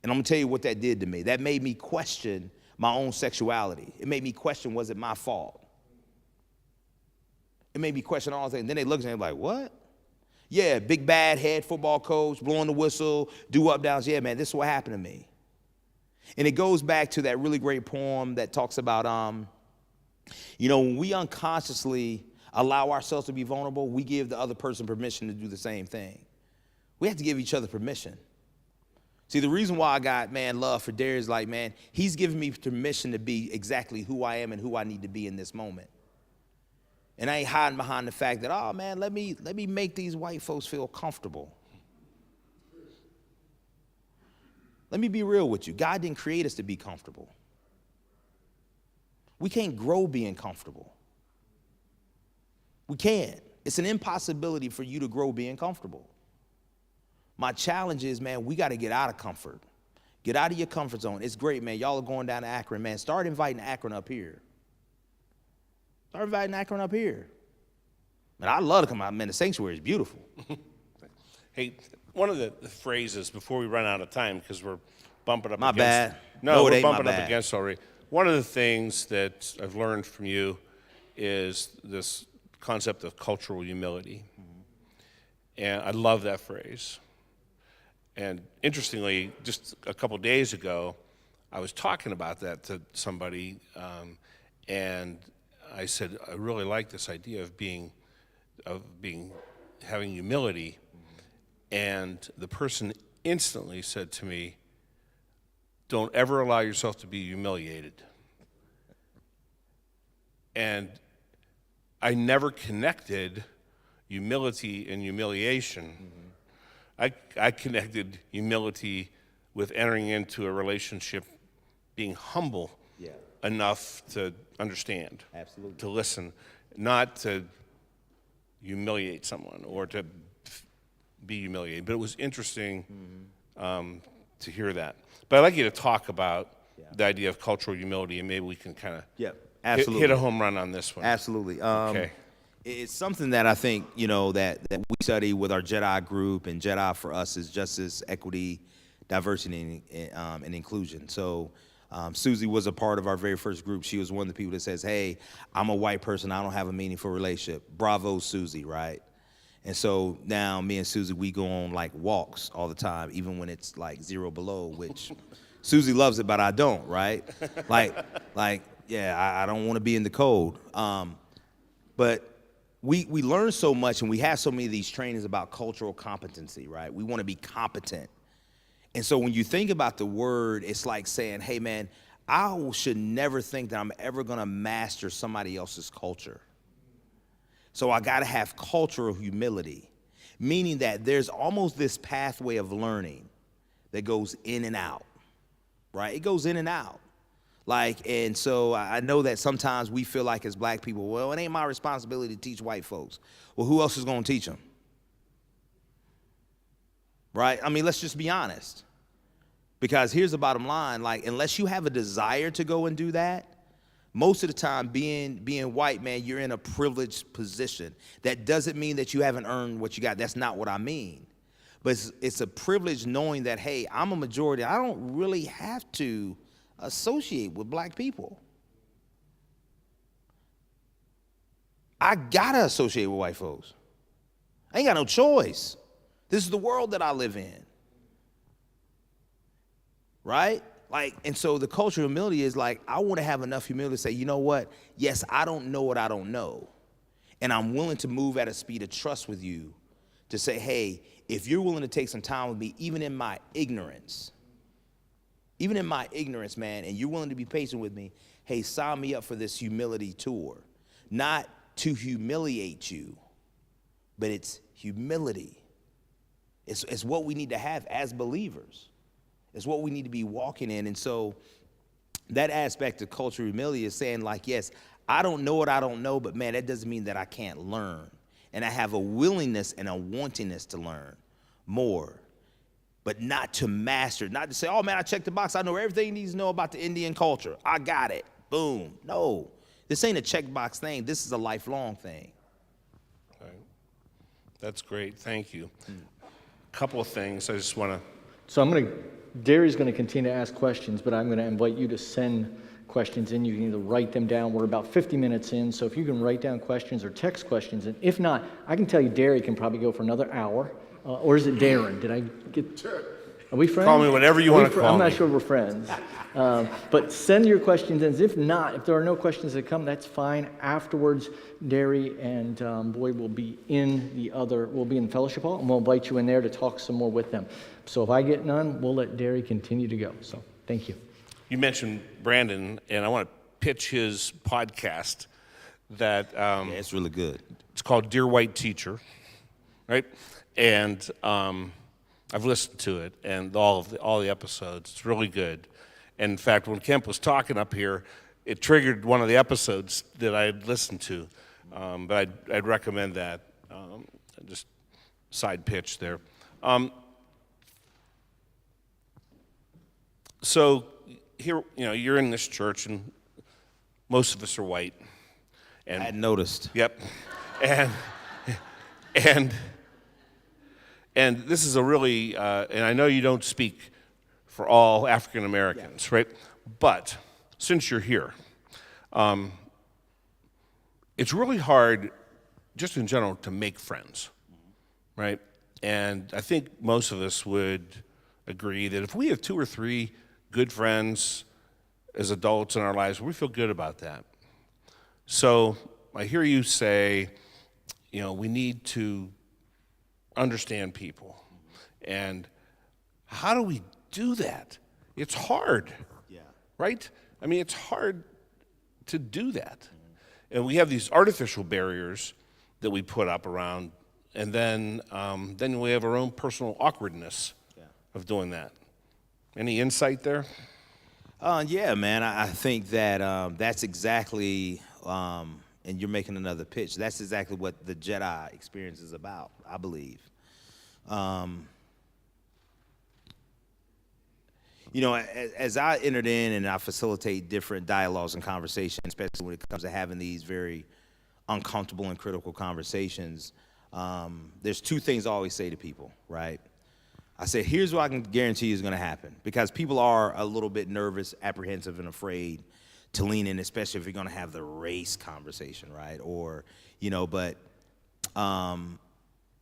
And I'm going to tell you what that did to me. That made me question my own sexuality. It made me question, was it my fault? It made me question all things. And then they look at me like, what? Yeah, big bad head football coach, blowing the whistle, do up downs. Yeah, man, this is what happened to me. And it goes back to that really great poem that talks about, when we unconsciously allow ourselves to be vulnerable, we give the other person permission to do the same thing. We have to give each other permission. See, the reason why I got, man, love for Darius is like, man, he's giving me permission to be exactly who I am and who I need to be in this moment. And I ain't hiding behind the fact that, oh man, let me make these white folks feel comfortable. Let me be real with you. God didn't create us to be comfortable. We can't grow being comfortable. We can't. It's an impossibility for you to grow being comfortable. My challenge is, man, we got to get out of comfort. Get out of your comfort zone. It's great, man. Y'all are going down to Akron, man. Start inviting Akron up here. Start inviting Akron up here. Man, I love to come out. Man, the sanctuary is beautiful. Hey, one of the phrases before we run out of time, because we're bumping up My against. bad. No, No, it we're ain't my bumping up bad. against already. One of the things that I've learned from you is this concept of cultural humility. And I love that phrase. And interestingly, just a couple days ago, I was talking about that to somebody, and I said, I really like this idea of having humility. And the person instantly said to me, don't ever allow yourself to be humiliated. And I never connected humility and humiliation. I connected humility with entering into a relationship, being humble enough to understand, to listen, not to humiliate someone or to be humiliated. But it was interesting to hear that. But I'd like you to talk about the idea of cultural humility, and maybe we can kind of hit a home run on this one. Absolutely. Okay. It's something that I think, that we study with our Jedi group, and Jedi for us is justice, equity, diversity, and inclusion. So Susie was a part of our very first group. She was one of the people that says, hey, I'm a white person. I don't have a meaningful relationship. Bravo, Susie, right? And so now me and Susie, we go on like walks all the time, even when it's like 0 below, which Susie loves it, but I don't, right? I don't want to be in the cold. But we learn so much, and we have so many of these trainings about cultural competency, right? We want to be competent. And so when you think about the word, it's like saying, hey, man, I should never think that I'm ever going to master somebody else's culture. So I got to have cultural humility, meaning that there's almost this pathway of learning that goes in and out, right? It goes in and out. And so I know that sometimes we feel like as black people, well, it ain't my responsibility to teach white folks. Well, who else is going to teach them? Right? I mean, let's just be honest. Because here's the bottom line, unless you have a desire to go and do that, most of the time being white, man, you're in a privileged position. That doesn't mean that you haven't earned what you got. That's not what I mean. But it's a privilege knowing that, hey, I'm a majority. I don't really have to associate with black people. I gotta associate with white folks. I ain't got no choice. This is the world that I live in. Right? And so the cultural humility is I want to have enough humility to say, you know what? Yes, I don't know what I don't know. And I'm willing to move at a speed of trust with you to say, hey, if you're willing to take some time with me, even in my ignorance, man, and you're willing to be patient with me, hey, sign me up for this humility tour. Not to humiliate you, but it's humility. It's what we need to have as believers. It's what we need to be walking in. And so that aspect of cultural humility is saying yes, I don't know what I don't know, but man, that doesn't mean that I can't learn. And I have a willingness and a wantingness to learn more. But not to master, not to say, oh man, I checked the box. I know everything you need to know about the Indian culture. I got it. Boom. No, this ain't a checkbox thing. This is a lifelong thing. All right. That's great. Thank you. Couple of things I just want to. So Gary's going to continue to ask questions, but I'm going to invite you to send questions in. You can either write them down. We're about 50 minutes in, so if you can write down questions or text questions, and if not, I can tell you Gary can probably go for another hour. Or is it Darren? Did I get? Sure. Are we friends? Call me whatever you want to call me. I'm not sure we're friends. But send your questions in. If not, if there are no questions that come, that's fine. Afterwards, Derry and Boyd will be in the fellowship hall, and we'll invite you in there to talk some more with them. So if I get none, we'll let Derry continue to go. So thank you. You mentioned Brandon, and I want to pitch his podcast. that Yeah, it's really good. it's called Dear White Teacher, right? And I've listened to it and all the episodes. It's really good. And in fact, when Kemp was talking up here, it triggered one of the episodes that I had listened to. But I'd recommend that. Just side pitch there. So here, you're in this church, and most of us are white. And I hadn't noticed. Yep. And this is a really, and I know you don't speak for all African Americans, right? But since you're here, it's really hard, just in general, to make friends, right? And I think most of us would agree that if we have 2 or 3 good friends as adults in our lives, we feel good about that. So I hear you say, we need to understand people. And how do we do that? It's hard, right? I mean, it's hard to do that. And we have these artificial barriers that we put up around, and then we have our own personal awkwardness of doing that. Any insight there? Yeah, man. I think that that's exactly, and you're making another pitch. That's exactly what the Jedi experience is about, I believe. As I entered in and I facilitate different dialogues and conversations, especially when it comes to having these very uncomfortable and critical conversations, there's 2 things I always say to people, right? I say, here's what I can guarantee is going to happen, because people are a little bit nervous, apprehensive, and afraid to lean in, especially if you're going to have the race conversation, right? Or, but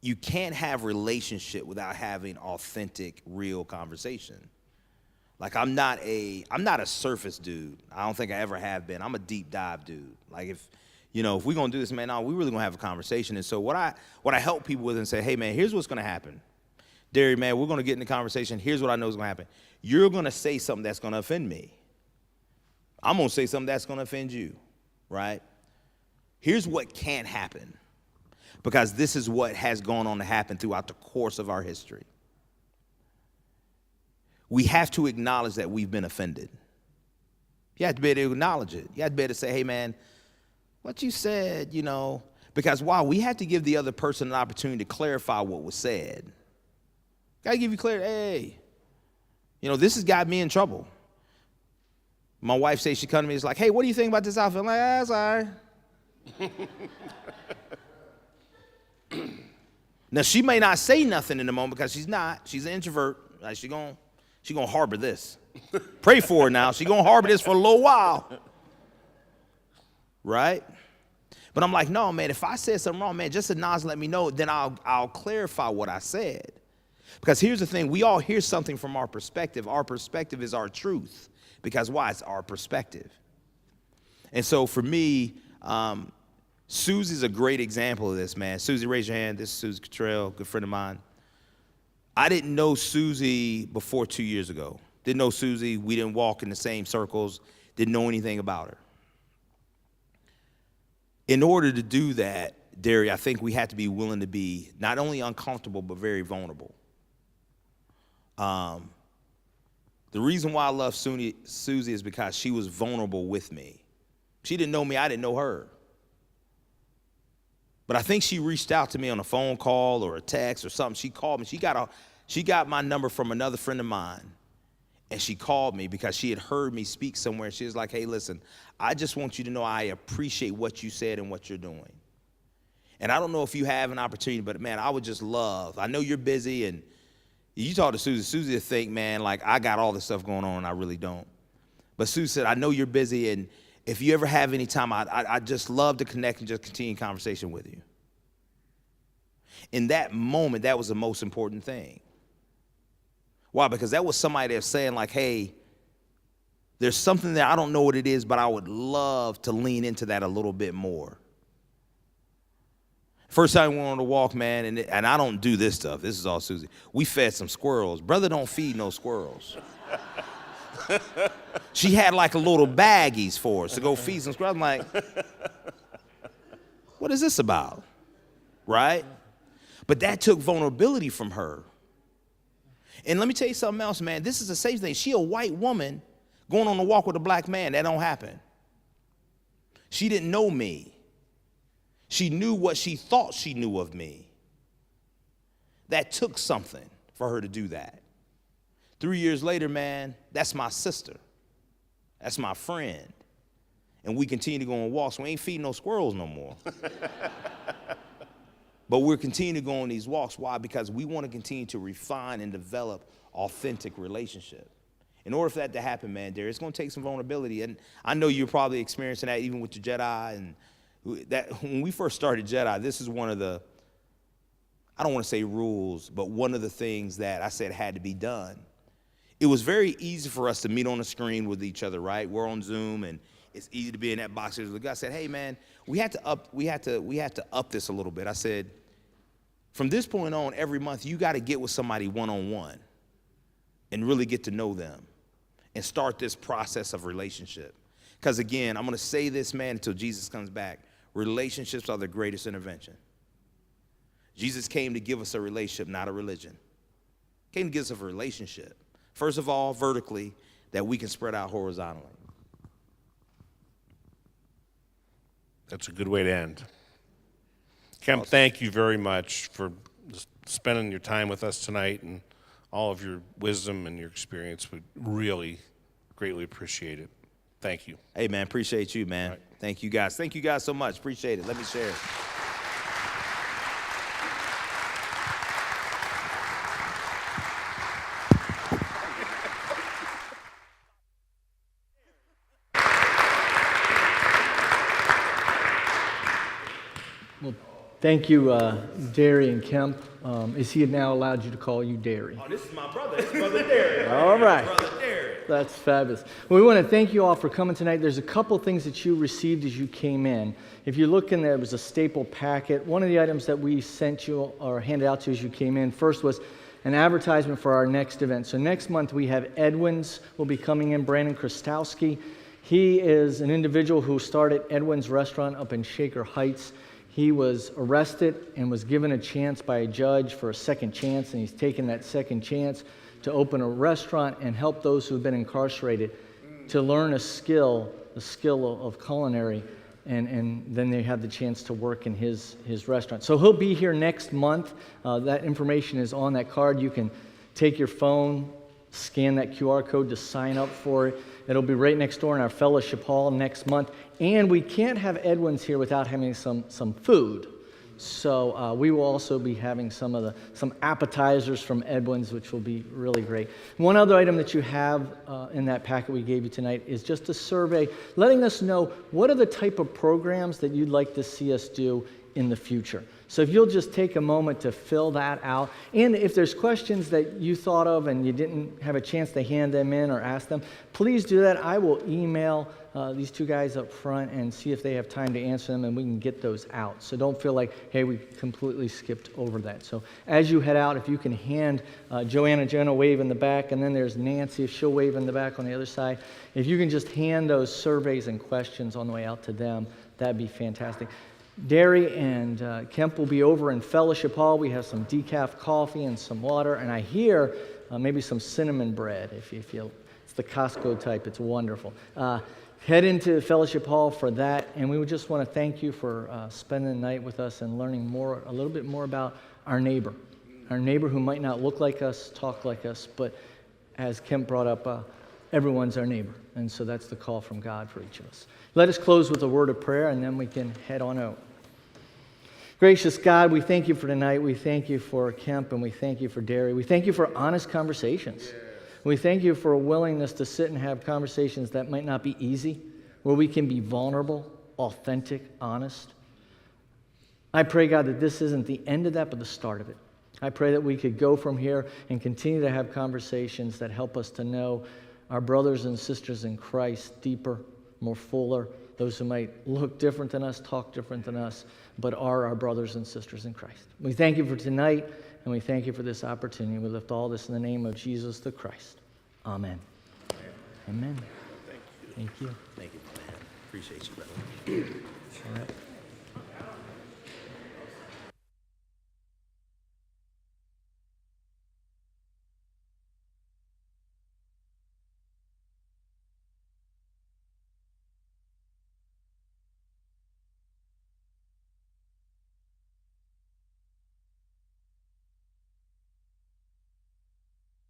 you can't have relationship without having authentic, real conversation. Like, I'm not a surface dude. I don't think I ever have been. I'm a deep dive dude. Like, if we're going to do this, man, we really going to have a conversation. And so what I help people with and say, hey, man, here's what's going to happen. Derry, man, we're going to get in the conversation. Here's what I know is going to happen. You're going to say something that's going to offend me. I'm going to say something that's going to offend you, right? Here's what can't happen, because this is what has gone on to happen throughout the course of our history. We have to acknowledge that we've been offended. You have to be able to acknowledge it. You have to be able to say, hey, man, what you said, because why? We have to give the other person an opportunity to clarify what was said. Got to give you clarity. Hey, this has got me in trouble. My wife says, she comes to me, it's like, hey, what do you think about this outfit? I'm like, that's all right. Now, she may not say nothing in the moment because she's not. She's an introvert. Like, she gonna harbor this. Pray for her now. She's going to harbor this for a little while. Right? But I'm like, no, man, if I said something wrong, man, just acknowledge and let me know. Then I'll clarify what I said. Because here's the thing. We all hear something from our perspective. Our perspective is our truth. Because why? It's our perspective. And so for me, Susie's a great example of this, man. Susie, raise your hand. This is Susie Cottrell, good friend of mine. I didn't know Susie before 2 years ago. Didn't know Susie. We didn't walk in the same circles. Didn't know anything about her. In order to do that, Derry, I think we had to be willing to be not only uncomfortable, but very vulnerable. The reason why I love Susie is because she was vulnerable with me. She didn't know me. I didn't know her. But I think she reached out to me on a phone call or a text or something. She called me. She got my number from another friend of mine, and she called me because she had heard me speak somewhere. She was like, hey, listen, I just want you to know I appreciate what you said and what you're doing. And I don't know if you have an opportunity, but, man, I would just love. I know you're busy, and you talk to Susie. Susie would think, man, like, I got all this stuff going on, and I really don't. But Susie said, I know you're busy, and if you ever have any time, I'd just love to connect and just continue conversation with you. In that moment, that was the most important thing. Why? Because that was somebody that's saying, like, hey, there's something that I don't know what it is, but I would love to lean into that a little bit more. First time we went on a walk, man, and I don't do this stuff. This is all Susie. We fed some squirrels. Brother don't feed no squirrels. She had like a little baggies for us to go feed some squirrels. I'm like, is this about? Right? But that took vulnerability from her. And let me tell you something else, man. This is a safe thing. She a white woman going on a walk with a black man. That don't happen. She didn't know me. She knew what she thought she knew of me. That took something for her to do that. 3 years later, man, that's my sister. That's my friend. And we continue to go on walks. We ain't feeding no squirrels no more. But we're continuing to go on these walks. Why? Because we want to continue to refine and develop authentic relationship. In order for that to happen, man, it's going to take some vulnerability. And I know you're probably experiencing that even with the Jedi. And that when we first started Jedi, this is one of the, I don't want to say rules, but one of the things that I said had to be done. It was very easy for us to meet on a screen with each other, right? We're on Zoom, and it's easy to be in that box. The guy said, "Hey, man, we had to up this a little bit." I said, "From this point on, every month you got to get with somebody one-on-one and really get to know them and start this process of relationship." Because again, I'm going to say this, man, until Jesus comes back. Relationships are the greatest intervention. Jesus came to give us a relationship, not a religion. He came to give us a relationship. First of all, vertically, that we can spread out horizontally. That's a good way to end. Kemp, thank you very much for spending your time with us tonight, and all of your wisdom and your experience. We really greatly appreciate it. Thank you. Hey, man, appreciate you, man. Right. Thank you guys. Thank you guys so much. Appreciate it. Let me share it. Well, thank you, Derry and Kemp. Is he now allowed you to call you Derry? Oh, this is my brother. It's Brother Derry. All right. Brother Derry. That's fabulous. Well, we want to thank you all for coming tonight. There's a couple things that you received as you came in. If you look in there, was a staple packet. One of the items that we sent you or handed out to you as you came in first was an advertisement for our next event. So next month we have Edwin's will be coming in, Brandon Krastowski. He is an individual who started Edwin's Restaurant up in Shaker Heights. He was arrested and was given a chance by a judge for a second chance, and he's taken that second chance to open a restaurant and help those who've been incarcerated to learn a skill, the skill of culinary, and then they have the chance to work in his restaurant. So he'll be here next month. That information is on that card. You can take your phone, scan that QR code to sign up for it. It'll be right next door in our fellowship hall next month. And we can't have Edwin's here without having some food. So we will also be having some appetizers from Edwin's, which will be really great. One other item that you have in that packet we gave you tonight is just a survey letting us know what are the type of programs that you'd like to see us do in the future. So if you'll just take a moment to fill that out, and if there's questions that you thought of and you didn't have a chance to hand them in or ask them, please do that. I will email these two guys up front and see if they have time to answer them, and we can get those out. So don't feel like, hey, we completely skipped over that. So as you head out, if you can hand Joanna a wave in the back, and then there's Nancy, if she'll wave in the back on the other side. If you can just hand those surveys and questions on the way out to them, that'd be fantastic. Derry and Kemp will be over in Fellowship Hall. We have some decaf coffee and some water, and I hear maybe some cinnamon bread if you feel. It's the Costco type. It's wonderful. Head into Fellowship Hall for that, and we would just want to thank you for spending the night with us and learning a little bit more about our neighbor who might not look like us, talk like us, but as Kemp brought up, everyone's our neighbor, and so that's the call from God for each of us. Let us close with a word of prayer, and then we can head on out. Gracious God, we thank you for tonight. We thank you for Kemp, and we thank you for Derry. We thank you for honest conversations. Yes. We thank you for a willingness to sit and have conversations that might not be easy, where we can be vulnerable, authentic, honest. I pray, God, that this isn't the end of that, but the start of it. I pray that we could go from here and continue to have conversations that help us to know our brothers and sisters in Christ deeper, more fuller, those who might look different than us, talk different than us, but are our brothers and sisters in Christ. We thank you for tonight, and we thank you for this opportunity. We lift all this in the name of Jesus the Christ. Amen. Amen. Thank you. Thank you. Thank you, man. Appreciate you, brother. All right.